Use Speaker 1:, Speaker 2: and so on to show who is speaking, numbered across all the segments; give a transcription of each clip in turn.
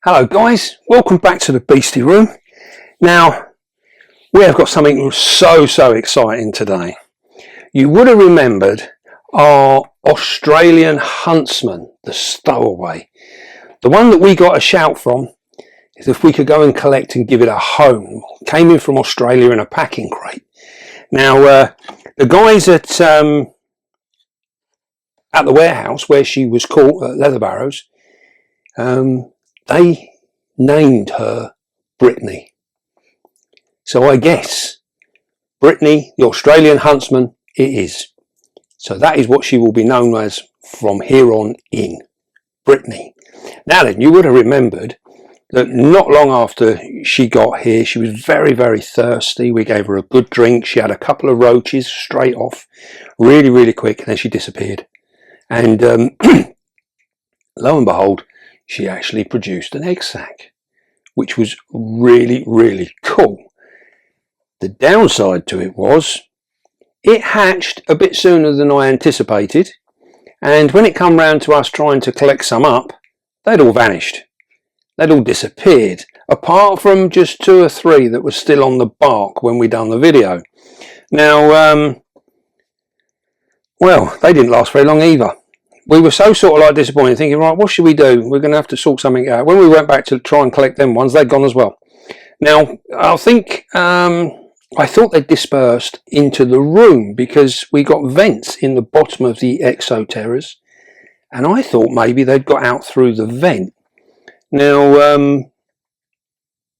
Speaker 1: Hello guys, welcome back to the Beastie Room. Now, we have got something so exciting today. You would have remembered our Australian Huntsman, the stowaway. The one that we got a shout from is if we could go and collect and give it a home. Came in from Australia in a packing crate. Now, the guys at the warehouse where she was caught at Leather Barrows, they named her Brittany. So I guess Brittany, the Australian Huntsman, it is. So that is what she will be known as from here on in, Brittany. Now then, you would have remembered that not long after she got here, she was very thirsty. We gave her a good drink. She had a couple of roaches straight off, really quick, and then she disappeared. And lo and behold, she actually produced an egg sac, which was really cool. The downside to it was it hatched a bit sooner than I anticipated, and when it come round to us trying to collect some up, they'd all vanished. They'd all disappeared, apart from just 2 or 3 that were still on the bark when we done the video. Now, well, they didn't last very long either. We were so sort of like disappointed, thinking, right, what should we do? We're going to have to sort something out. When we went back to try and collect them ones, they'd gone as well. Now, I think, I thought they'd dispersed into the room because we got vents in the bottom of the exoterras, and I thought maybe they'd got out through the vent. Now,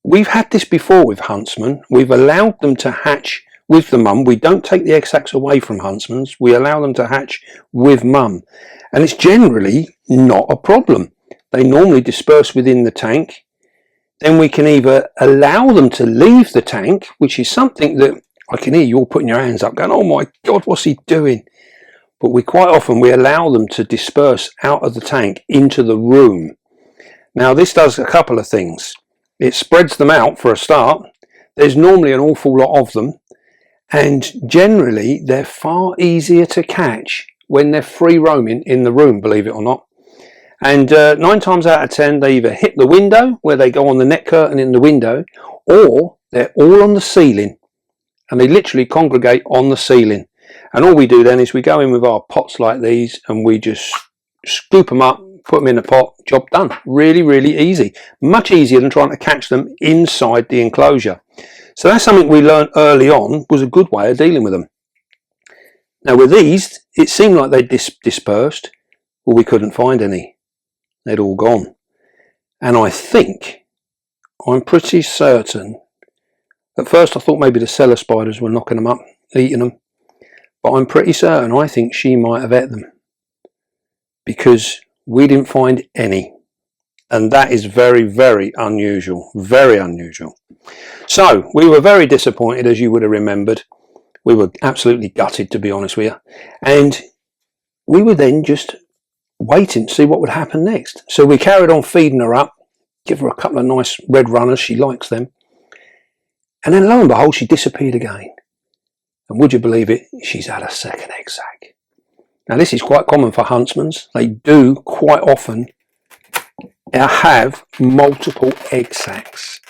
Speaker 1: we've had this before with huntsmen. We've allowed them to hatch with the mum. We don't take the egg sacs away from huntsmen's. We allow them to hatch with mum. And it's generally not a problem. They normally disperse within the tank. Then we can either allow them to leave the tank, which is something that I can hear you all putting your hands up going, oh my God, what's he doing? But quite often we allow them to disperse out of the tank into the room. Now this does a couple of things. It spreads them out for a start. There's normally an awful lot of them. And generally they're far easier to catch when they're free roaming in the room, believe it or not. And 9 times out of 10 they either hit the window where they go on the net curtain in the window, or they're all on the ceiling, and they literally congregate on the ceiling. And all we do then is we go in with our pots like these and we just scoop them up, put them in a pot, job done. Really easy, much easier than trying to catch them inside the enclosure. So that's something we learned early on, was a good way of dealing with them. Now with these, it seemed like they dispersed, but we couldn't find any. They'd all gone. And I'm pretty certain, at first I thought maybe the cellar spiders were knocking them up, eating them, but I'm pretty certain I think she might have ate them, because we didn't find any. And that is very unusual, very unusual. So we were very disappointed, as you would have remembered. We were absolutely gutted, to be honest with you. And we were then just waiting to see what would happen next. So we carried on feeding her up, give her a couple of nice red runners, she likes them. And then lo and behold, she disappeared again. And would you believe it, she's had a second egg sac. Now this is quite common for huntsmen's. They do quite often have multiple egg sacs.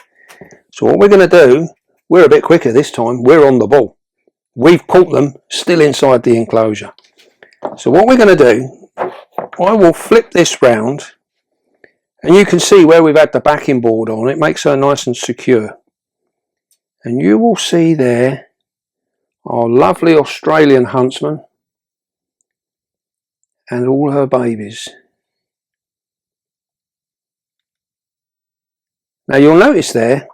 Speaker 1: So what we're going to do, we're a bit quicker this time, we're on the ball. We've caught them still inside the enclosure. So what we're going to do, I will flip this round, and you can see where we've had the backing board on. It makes her nice and secure. And you will see there our lovely Australian Huntsman and all her babies. Now you'll notice there,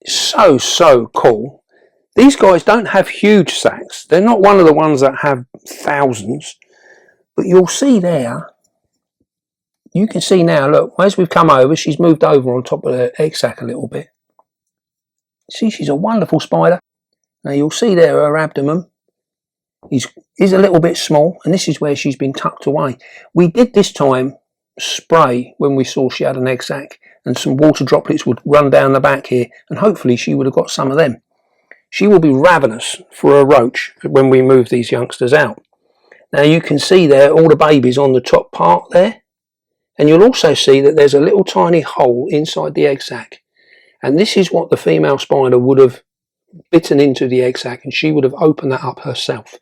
Speaker 1: so cool. These guys don't have huge sacs. They're not one of the ones that have thousands. But you'll see there, you can see now, look, as we've come over, she's moved over on top of the egg sac a little bit. See, she's a wonderful spider. Now you'll see there her abdomen is a little bit small, and this is where she's been tucked away. We did this time spray when we saw she had an egg sac, and some water droplets would run down the back here, and hopefully she would have got some of them. She will be ravenous for a roach when we move these youngsters out. Now you can see there all the babies on the top part there, And you'll also see that there's a little tiny hole inside the egg sac. And this is what the female spider would have bitten into the egg sac, and she would have opened that up herself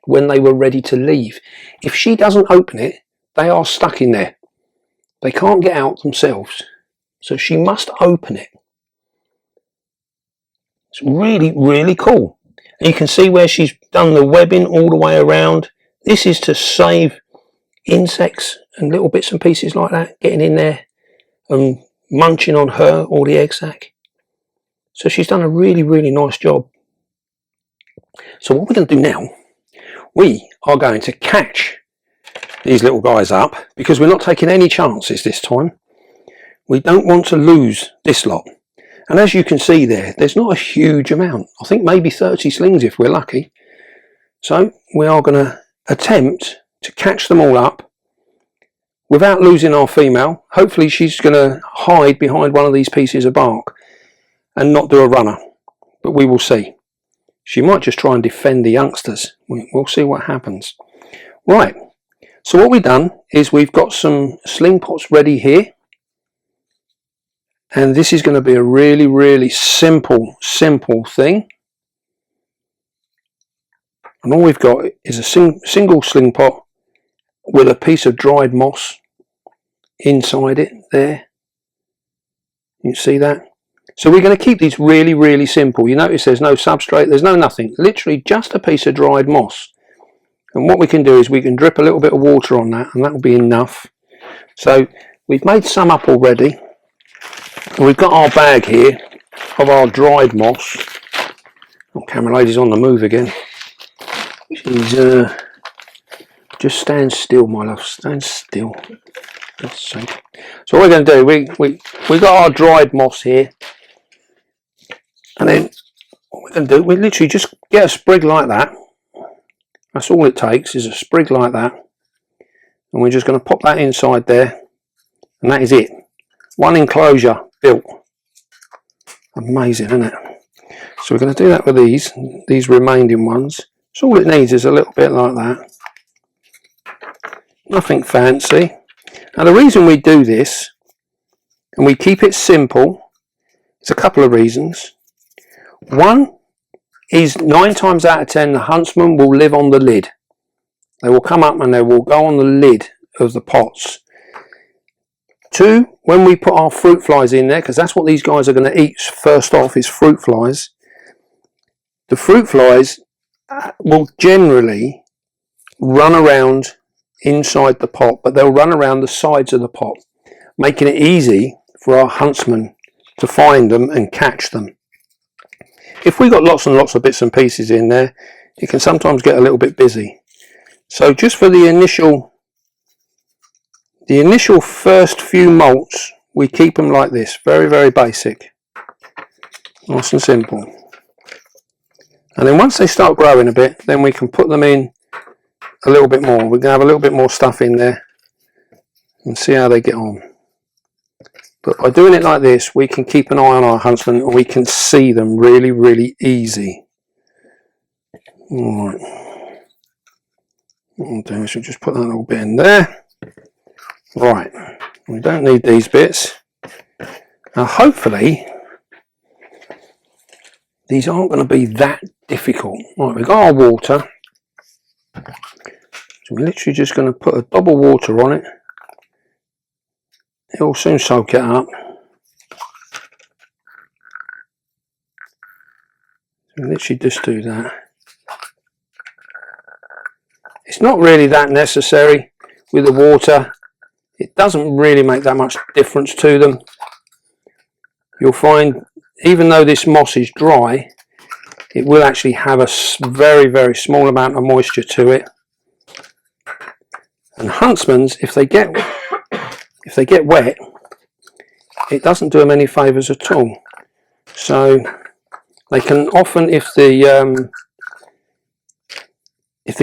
Speaker 1: when they were ready to leave. If she doesn't open it, they are stuck in there. They can't get out themselves. So she must open it. It's really, really cool. And you can see where she's done the webbing all the way around. This is to save insects and little bits and pieces like that getting in there and munching on her or the egg sac. So she's done a really, really nice job. So what we're going to do now, we are going to catch these little guys up, because we're not taking any chances this time. We don't want to lose this lot. And as you can see there, there's not a huge amount. I think maybe 30 slings if we're lucky. So we are going to attempt to catch them all up without losing our female. Hopefully she's going to hide behind one of these pieces of bark and not do a runner. But we will see. She might just try and defend the youngsters. We'll see what happens. Right. So what we've done is we've got some sling pots ready here. And this is going to be a really, really simple thing. And all we've got is a single sling pot with a piece of dried moss inside it there. You see that? So we're going to keep these really, really simple. You notice there's no substrate, there's no nothing. Literally just a piece of dried moss. And what we can do is we can drip a little bit of water on that, and that will be enough. So we've made some up already. We've got our bag here of our dried moss. Oh, camera lady's on the move again. She's just stand still, my love. Stand still. God's sake. So what we're going to do, we got our dried moss here, and then what we're going to do, we literally just get a sprig like that. That's all it takes, is a sprig like that, and we're just going to pop that inside there, and that is it. One enclosure built. Amazing, isn't it? So we're going to do that with these remaining ones. So all it needs is a little bit like that. Nothing fancy. Now the reason we do this and we keep it simple is a couple of reasons. One is 9 times out of 10 the huntsman will live on the lid. They will come up and they will go on the lid of the pots. 2, when we put our fruit flies in there, because that's what these guys are going to eat first off, is fruit flies. The fruit flies will generally run around inside the pot, but they'll run around the sides of the pot, making it easy for our huntsman to find them and catch them. If we got lots and lots of bits and pieces in there, it can sometimes get a little bit busy. So just for the initial first few molts, we keep them like this, very, very basic, nice and simple. And then once they start growing a bit, then we can put them in a little bit more. We're going to have a little bit more stuff in there and see how they get on. But by doing it like this, we can keep an eye on our huntsman and we can see them really, really easy. Alright. What we'll do is we'll just put that little bit in there. Right. We don't need these bits. Now hopefully these aren't going to be that difficult. Right, we've got our water. So we're literally just going to put a dab of water on it. It'll soon soak it up. So literally just do that. It's not really that necessary with the water. It doesn't really make that much difference to them. You'll find, even though this moss is dry, it will actually have a very, very small amount of moisture to it. And huntsmans, if they get wet, it doesn't do them any favours at all. So they can often, if they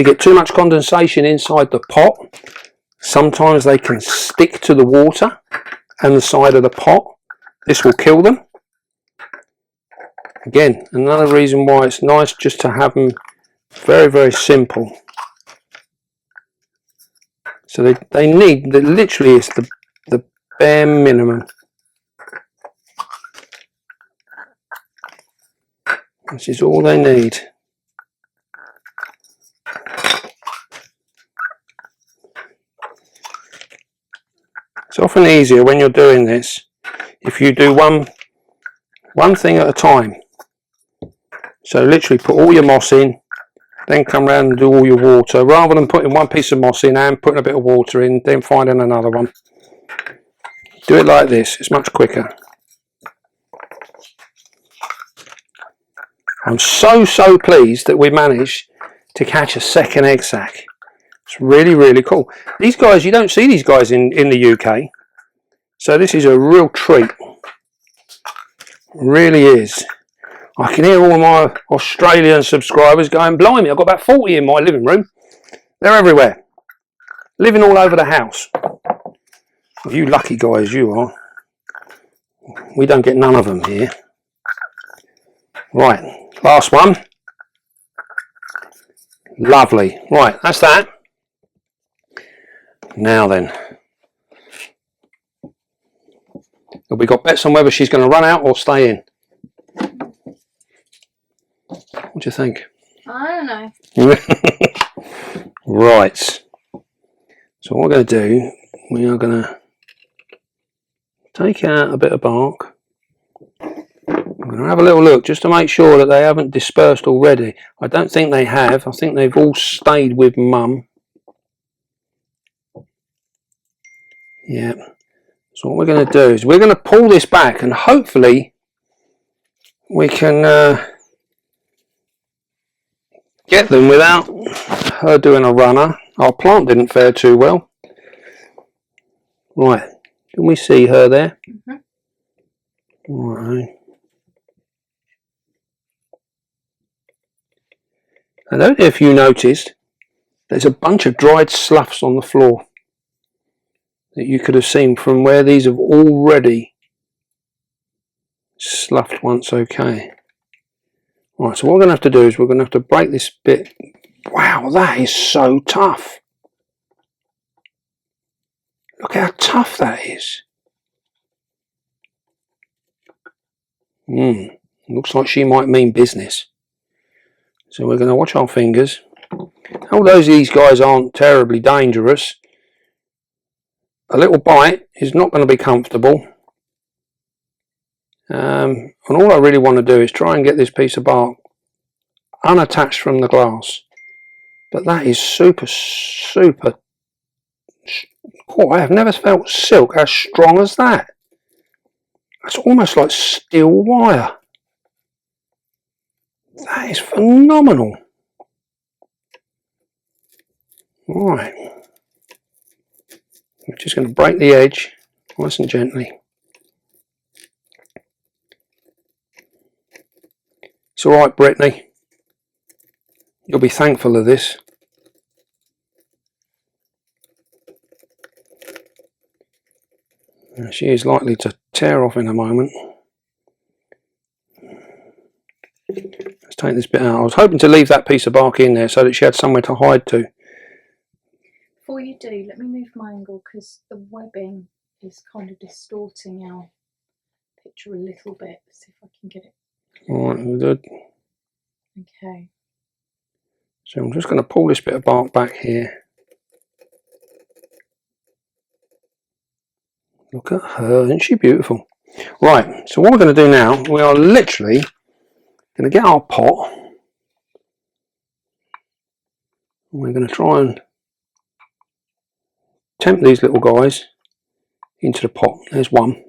Speaker 1: get too much condensation inside the pot, sometimes they can stick to the water and the side of the pot. This will kill them. Again, another reason why it's nice just to have them very, very simple. So they need, literally it's bare minimum. This is all they need. It's often easier when you're doing this if you do one thing at a time. So literally put all your moss in, then come around and do all your water, rather than putting one piece of moss in and putting a bit of water in, then finding another one. Do it like this, it's much quicker. I'm so pleased that we managed to catch a second egg sac. It's really cool. These guys, you don't see these guys in the UK, so this is a real treat. It really is. I can hear all my Australian subscribers going, blimey, I've got about 40 in my living room. They're everywhere, living all over the house. You lucky guys you are. We don't get none of them here. Right, last one. Lovely. Right, that's that. Now then, have we got bets on whether she's going to run out or stay in? What do you think?
Speaker 2: I don't know.
Speaker 1: Right. So what we're going to do, we are going to take out a bit of bark. I'm going to have a little look just to make sure that they haven't dispersed already. I don't think they have. I think they've all stayed with mum. Yeah. So what we're going to do is we're going to pull this back and hopefully we can get them without her doing a runner. Our plant didn't fare too well. Right. Can we see her there? Mm-hmm. Right. I don't know if you noticed, there's a bunch of dried sloughs on the floor that you could have seen from where these have already sloughed once. Okay. Right, so what we're going to have to do is we're going to have to break this bit. Wow, that is so tough. Look how tough that is. Looks like she might mean business. So we're going to watch our fingers. Although these guys aren't terribly dangerous, a little bite is not going to be comfortable. And all I really want to do is try and get this piece of bark unattached from the glass. But that is super. Oh, I have never felt silk as strong as that. That's almost like steel wire. That is phenomenal. Right. I'm just going to break the edge nice and gently. It's alright, Brittany. You'll be thankful of this. She is likely to tear off in a moment. Let's take this bit out. I was hoping to leave that piece of bark in there so that she had somewhere to hide to.
Speaker 2: Before you do, let me move my angle because the webbing is kind of distorting our picture a little bit. Let's see if I can get it.
Speaker 1: Alright, good.
Speaker 2: Okay.
Speaker 1: So I'm just going to pull this bit of bark back here. Look at her, isn't she beautiful? Right, so what we're going to do now, we are literally going to get our pot. We're going to try and tempt these little guys into the pot. There's one.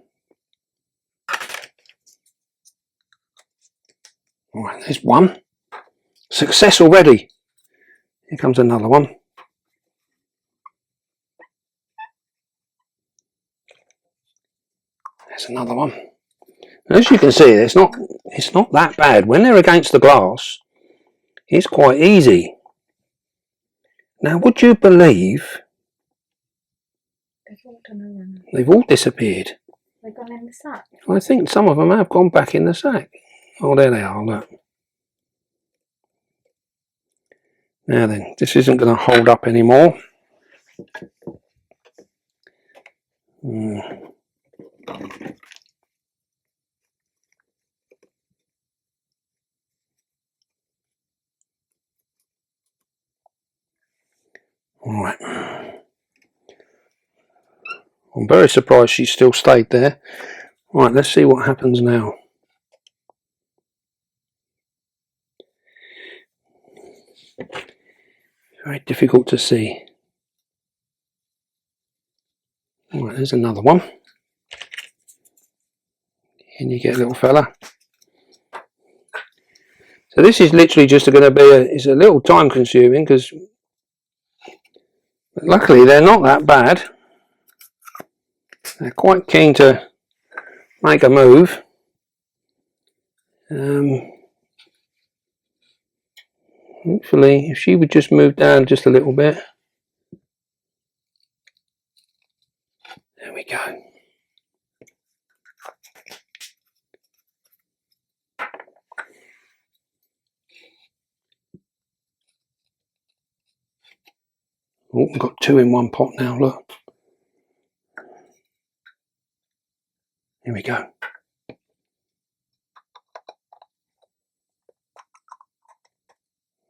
Speaker 1: Alright, there's one. Success already. Here comes another one. There's another one. As you can see, it's not that bad. When they're against the glass, it's quite easy. Now, would you believe they've all disappeared?
Speaker 2: They've gone in the sack.
Speaker 1: I think some of them have gone back in the sack. Oh, there they are, look. Now then, this isn't going to hold up anymore. Alright. I'm very surprised she still stayed there. Right, let's see what happens now. Very difficult to see. Right, there's another one. And you get a little fella. So this is literally just going to be it's a little time consuming, because luckily they're not that bad. They're quite keen to make a move. Hopefully, if she would just move down just a little bit. There we go. Oh, we've got two in one pot now, look. Here we go.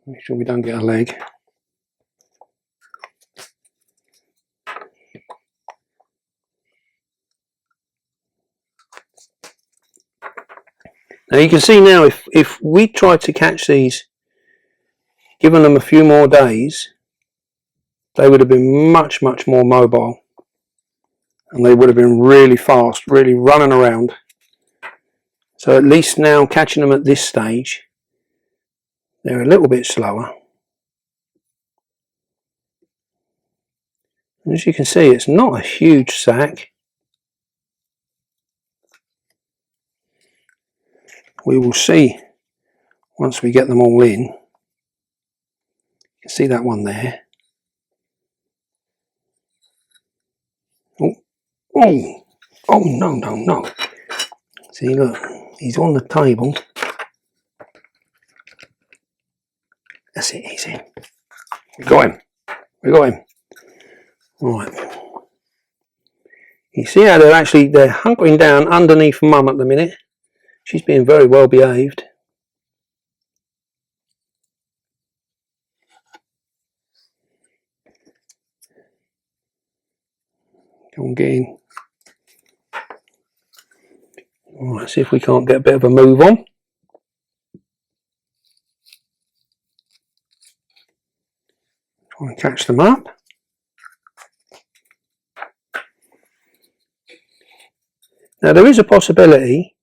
Speaker 1: Make sure we don't get a leg. Now you can see now, if we tried to catch these, given them a few more days, they would have been much more mobile, and they would have been really fast, really running around. So at least now, catching them at this stage, they're a little bit slower. And as you can see, it's not a huge sack. We will see once we get them all in. You can see that one there. Oh, oh, oh, no. See, look, he's on the table. That's it, he's in. We got him. Right. You see how they're hunkering down underneath Mum at the minute. She's being very well behaved. Come on, get in. Right, see if we can't get a bit of a move on. Try and catch them up. Now there is a possibility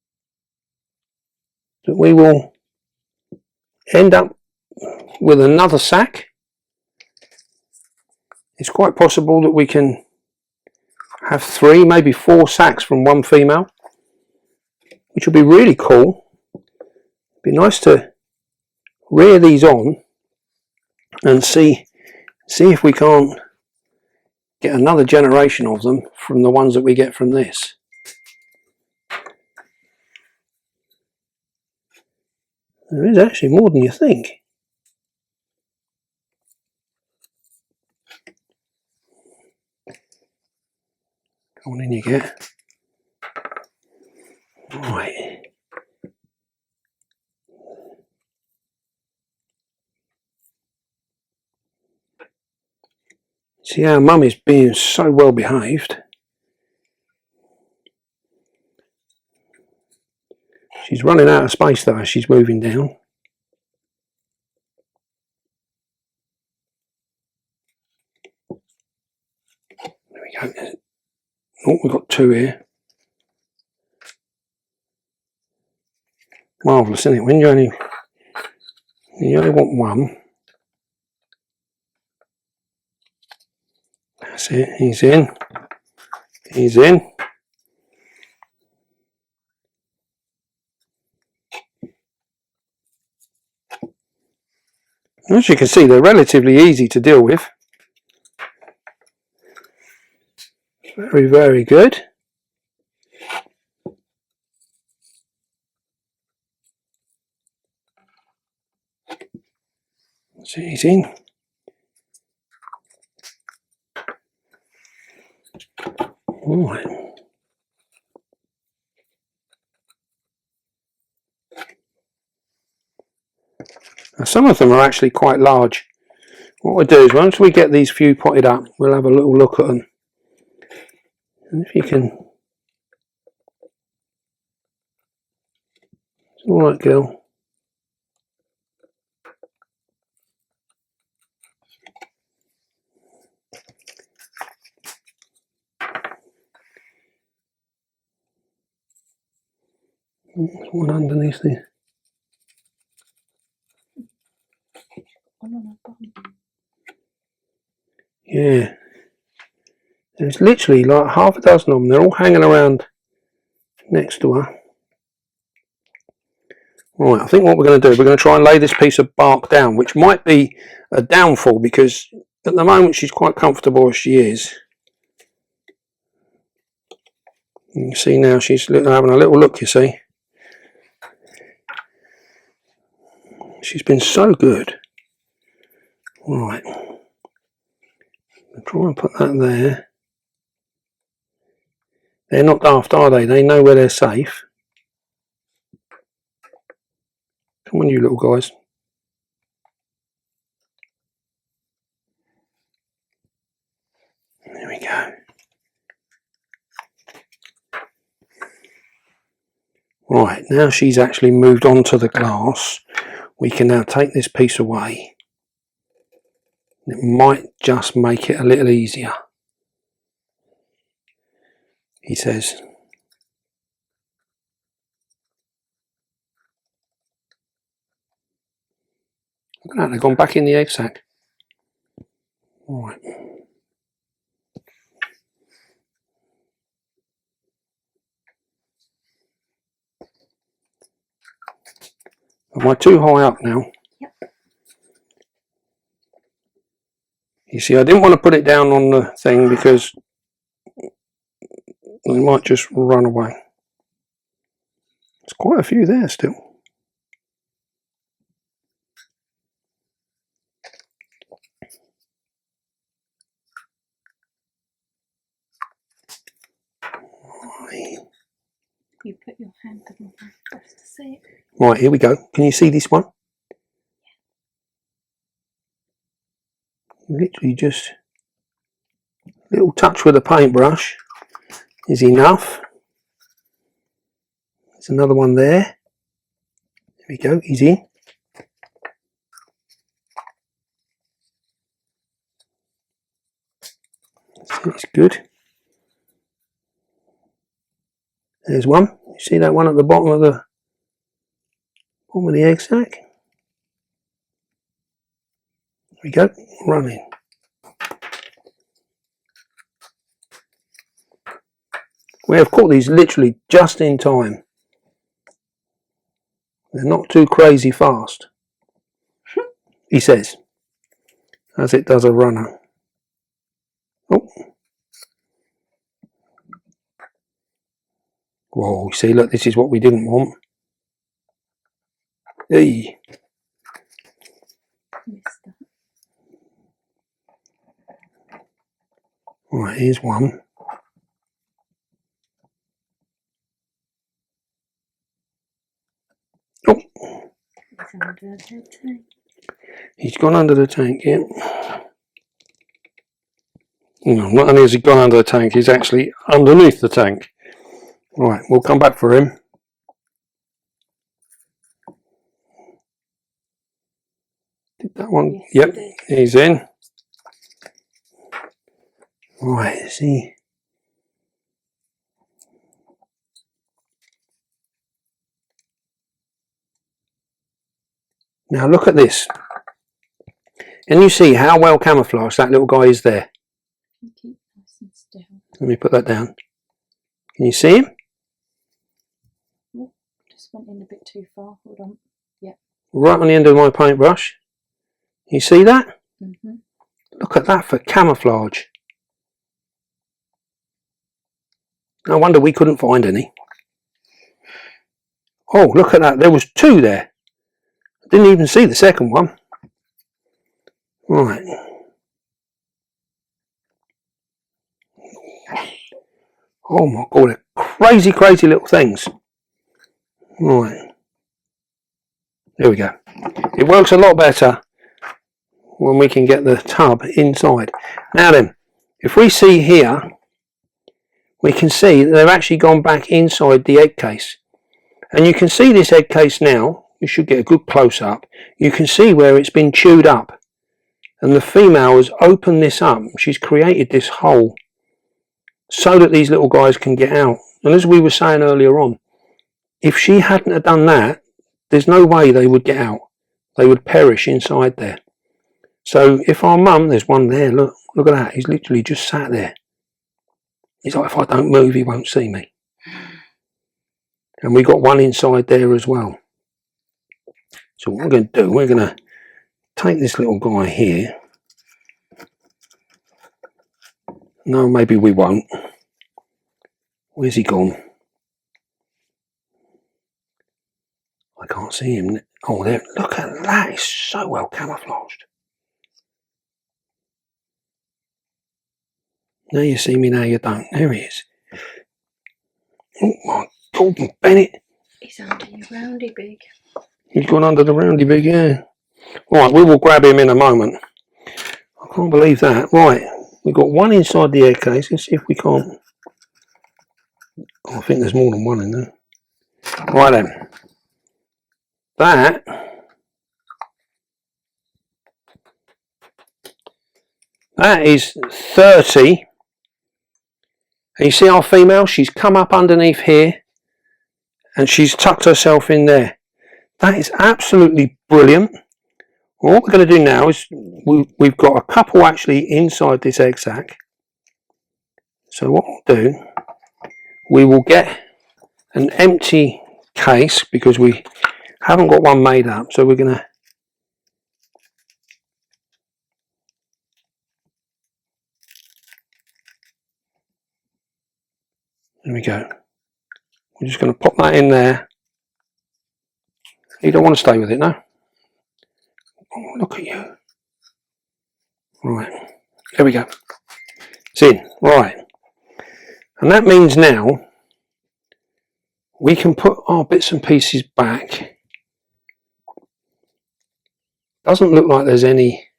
Speaker 1: that we will end up with another sack. It's quite possible that we can have 3, maybe 4 sacks from one female, which will be really cool. It'd be nice to rear these on and see if we can't get another generation of them from the ones that we get from this. There is actually more than you think. Come on in, you get. Right. See how Mum is being so well behaved. She's running out of space though as she's moving down. There we go. Oh, we've got 2 here. Marvellous, isn't it? When you only want 1. That's it, he's in. He's in. As you can see, they're relatively easy to deal with. Very good. So he's in. Alright. Now, some of them are actually quite large. What we'll do is once we get these few potted up, we'll have a little look at them. And if you can... Alright, girl. There's one underneath there. Yeah. There's literally like half a dozen of them. They're all hanging around next to her. Right, I think what we're going to do, we're going to try and lay this piece of bark down, which might be a downfall because at the moment she's quite comfortable as she is. You can see now she's having a little look, you see. She's been so good. Right. I'll try and put that there. They're not daft, are they? They know where they're safe. Come on, you little guys. There we go. Right, now she's actually moved on to the glass. We can now take this piece away. It might just make it a little easier. He says. Look at that, they've gone back in the egg sac. Right. Am I too high up now?
Speaker 2: Yep.
Speaker 1: You see, I didn't want to put it down on the thing because they might just run away. There's quite a few there still.
Speaker 2: You put your hand on my breast to see it.
Speaker 1: Right, here we go. Can you see this one? Literally just a little touch with a paintbrush is enough. There's another one there. There we go, he's in. It's good. There's one. You see that one at the bottom of the egg sac? There we go, running. We have caught these literally just in time. They're not too crazy fast, he says, as it does a runner. Oh. Whoa, see, look, this is what we didn't want. Hey. Right, here's one. Oh.
Speaker 2: He's under the tank.
Speaker 1: He's gone under the tank, yeah. No, not only has he gone under the tank, he's actually underneath the tank. Right, we'll come back for him. Did that one? Yes, yep, he's in. Right, see. Now look at this. Can you see how well camouflaged that little guy is there?
Speaker 2: Keep nice and still.
Speaker 1: Let me put that down. Can you see him?
Speaker 2: Oh, just went in a bit too far. Hold on. Yep.
Speaker 1: Right on the end of my paintbrush. You see that?
Speaker 2: Mm-hmm.
Speaker 1: Look at that for camouflage. No wonder we couldn't find any. Oh, look at that. There was two there. I didn't even see the second one. Right. Oh my God, they're crazy, crazy little things. Right. There we go. It works a lot better when we can get the tub inside. Now then, if we see here, we can see that they've actually gone back inside the egg case. And you can see this egg case now. You should get a good close-up. You can see where it's been chewed up. And the female has opened this up. She's created this hole so that these little guys can get out. And as we were saying earlier on, if she hadn't have done that, there's no way they would get out. They would perish inside there. So if our mum, there's one there, look at that. He's literally just sat there. He's like, if I don't move, he won't see me. And we got one inside there as well. So what we're going to do, we're going to take this little guy here. No, maybe we won't. Where's he gone? I can't see him. Oh, there. Look at that. It's so well camouflaged. Now you see me, now you don't. There he is. Oh my God, Bennett.
Speaker 2: He's under your roundy big.
Speaker 1: He's gone under the roundy big, yeah. Right, we will grab him in a moment. I can't believe that. Right, we've got one inside the egg case. Let's see if we can't. Oh, I think there's more than one in there. Right then. That is 30. And you see our female? She's come up underneath here and she's tucked herself in there. That is absolutely brilliant. Well, what we're going to do now is we've got a couple actually inside this egg sac. So what we'll do, we will get an empty case because we haven't got one made up. So we're going to there we go. We're just going to pop that in there. You don't want to stay with it, no? Oh, look at you. Right, there we go. It's in, right. And that means now we can put our bits and pieces back. Doesn't look like there's any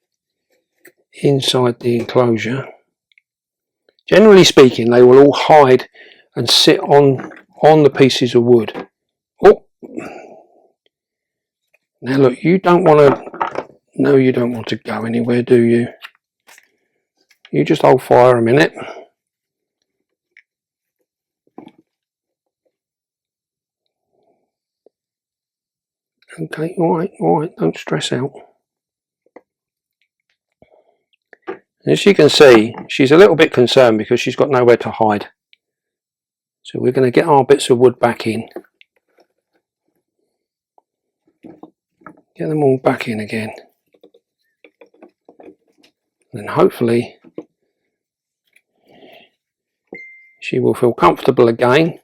Speaker 1: inside the enclosure. Generally speaking, they will all hide and sit on the pieces of wood. Oh, now look, you don't want to. No, you don't want to go anywhere, do you? You just hold fire a minute. Okay, all right, don't stress out. As you can see, she's a little bit concerned because she's got nowhere to hide. So we're going to get our bits of wood back in. Get them all back in again. And hopefully she will feel comfortable again.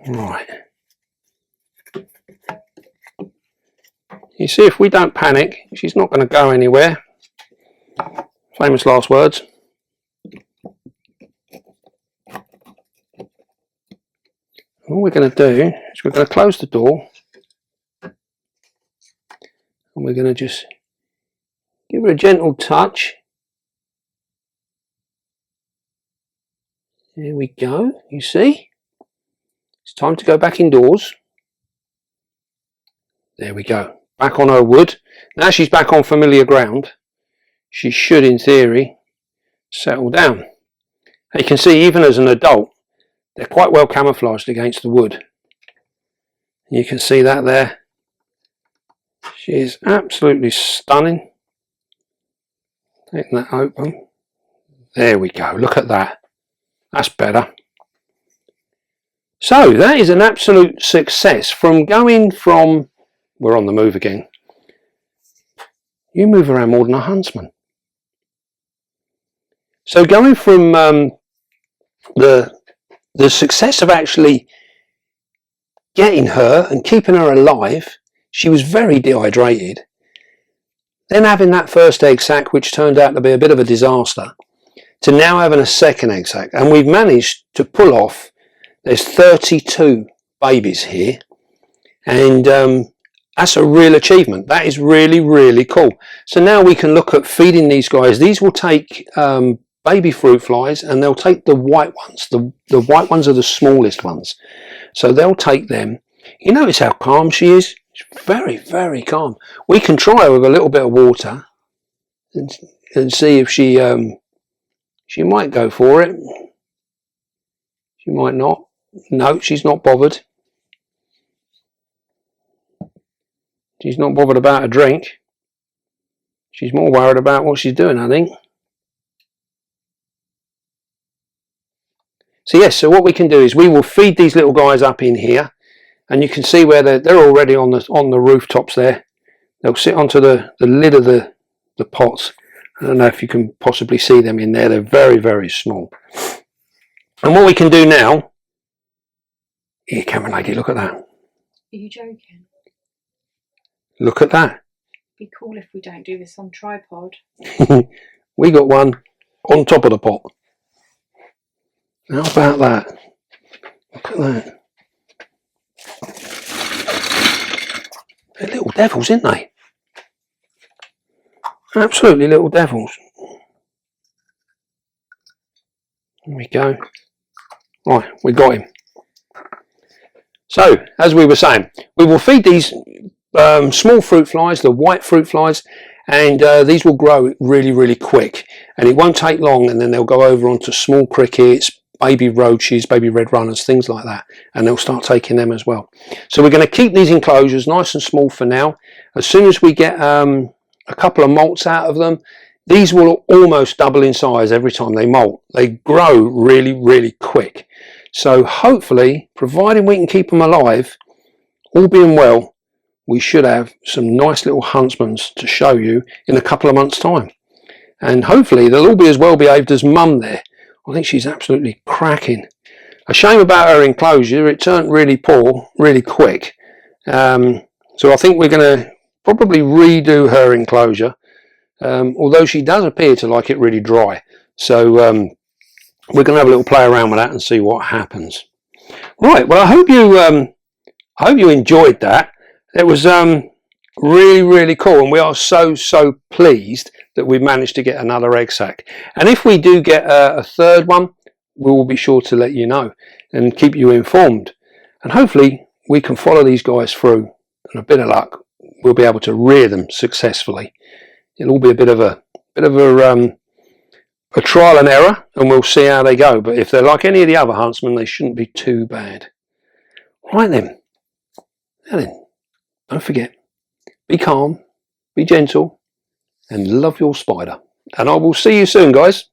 Speaker 1: Right. You see, if we don't panic, she's not going to go anywhere. Famous last words. All we're going to do is we're going to close the door. And we're going to just give her a gentle touch. There we go, you see. It's time to go back indoors. There we go. Back on her wood. Now she's back on familiar ground. She should, in theory, settle down. You can see, even as an adult, they're quite well camouflaged against the wood. You can see that there. She is absolutely stunning. Taking that open. There we go. Look at that. That's better. So that is an absolute success. From going from, we're on the move again. You move around more than a huntsman. So going from the success of actually getting her and keeping her alive, she was very dehydrated. Then having that first egg sac, which turned out to be a bit of a disaster. to now having a second egg sac, and we've managed to pull off, there's 32 babies here, and that's a real achievement. That is really, really cool. So now we can look at feeding these guys. These will take baby fruit flies, and they'll take the white ones. The white ones are the smallest ones, so they'll take them. You notice how calm she is? She's very, very calm. We can try her with a little bit of water and see if she might go for it. She might not. No, she's not bothered. She's not bothered about a drink. She's more worried about what she's doing, I think. So yes, so what we can do is we will feed these little guys up in here, and you can see where they're already on the rooftops there. They'll sit onto the lid of the pots. I don't know if you can possibly see them in there. They're very, very small. And what we can do now, here, camera lady, look at that.
Speaker 2: Are you joking?
Speaker 1: Look at that.
Speaker 2: It'd be cool if we don't do this on tripod.
Speaker 1: We got one on top of the pot. How about that? Look at that. They're little devils, aren't they? Absolutely little devils. There we go. Right, we got him. So, as we were saying, we will feed these small fruit flies, the white fruit flies, and these will grow really, really quick. And it won't take long, and then they'll go over onto small crickets, baby roaches, baby red runners, things like that. And they'll start taking them as well. So we're going to keep these enclosures nice and small for now. As soon as we get a couple of molts out of them, these will almost double in size every time they molt. They grow really, really quick. So hopefully, providing we can keep them alive, all being well, we should have some nice little huntsmans to show you in a couple of months' time. And hopefully they'll all be as well behaved as Mum there. I think she's absolutely cracking. A shame about her enclosure, it turned really poor, really quick. So I think we're going to probably redo her enclosure, although she does appear to like it really dry. So we're going to have a little play around with that and see what happens. Right, well, I hope you enjoyed that. It was really, really cool, and we are so pleased that we've managed to get another egg sac. And if we do get a third one, we will be sure to let you know and keep you informed. And hopefully we can follow these guys through, and a bit of luck, we'll be able to rear them successfully. It'll all be a bit of a trial and error, and we'll see how they go. But if they're like any of the other huntsmen, they shouldn't be too bad. Right then. Now then, don't forget, be calm, be gentle, and love your spider. And I will see you soon, guys.